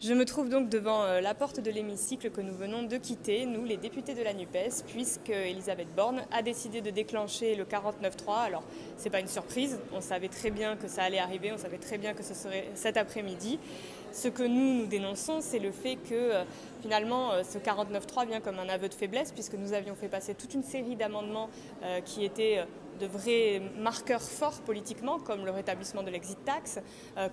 Je me trouve donc devant la porte de l'hémicycle que nous venons de quitter, nous les députés de la NUPES, puisque Elisabeth Borne a décidé de déclencher le 49.3. Alors, c'est pas une surprise, on savait très bien que ça allait arriver, on savait très bien que ce serait cet après-midi. Ce que nous dénonçons, c'est le fait que finalement ce 49.3 vient comme un aveu de faiblesse, puisque nous avions fait passer toute une série d'amendements qui étaient de vrais marqueurs forts politiquement, comme le rétablissement de l'exit tax,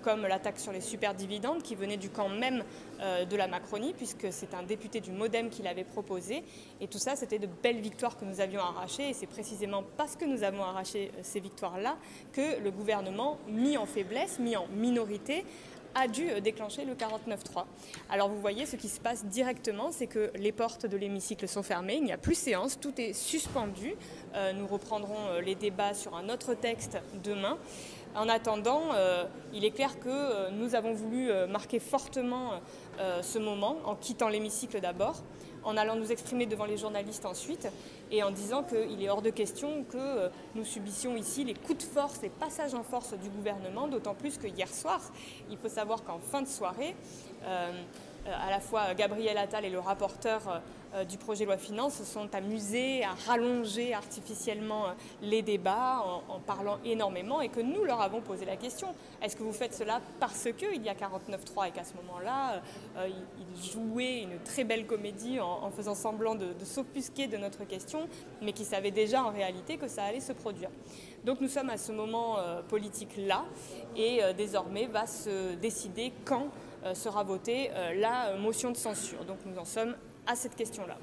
comme la taxe sur les superdividendes qui venait du camp même de la Macronie, puisque c'est un député du MoDem qui l'avait proposé. Et tout ça, c'était de belles victoires que nous avions arrachées. Et c'est précisément parce que nous avons arraché ces victoires-là que le gouvernement, mis en faiblesse, mis en minorité, a dû déclencher le 49.3. Alors vous voyez, ce qui se passe directement, c'est que les portes de l'hémicycle sont fermées, il n'y a plus séance, tout est suspendu. Nous reprendrons les débats sur un autre texte demain. En attendant, il est clair que nous avons voulu marquer fortement ce moment, en quittant l'hémicycle d'abord, en allant nous exprimer devant les journalistes ensuite, et en disant qu'il est hors de question que nous subissions ici les coups de force, les passages en force du gouvernement, d'autant plus que hier soir, il faut savoir qu'en fin de soirée, à la fois Gabriel Attal et le rapporteur du projet de loi finances se sont amusés à rallonger artificiellement les débats en parlant énormément, et que nous leur avons posé la question: est-ce que vous faites cela parce qu'il y a 49.3 et qu'à ce moment-là, ils jouaient une très belle comédie en faisant semblant de s'offusquer de notre question, mais qui savaient déjà en réalité que ça allait se produire. Donc nous sommes à ce moment politique-là, et désormais va se décider quand sera votée la motion de censure. Donc nous en sommes à cette question-là.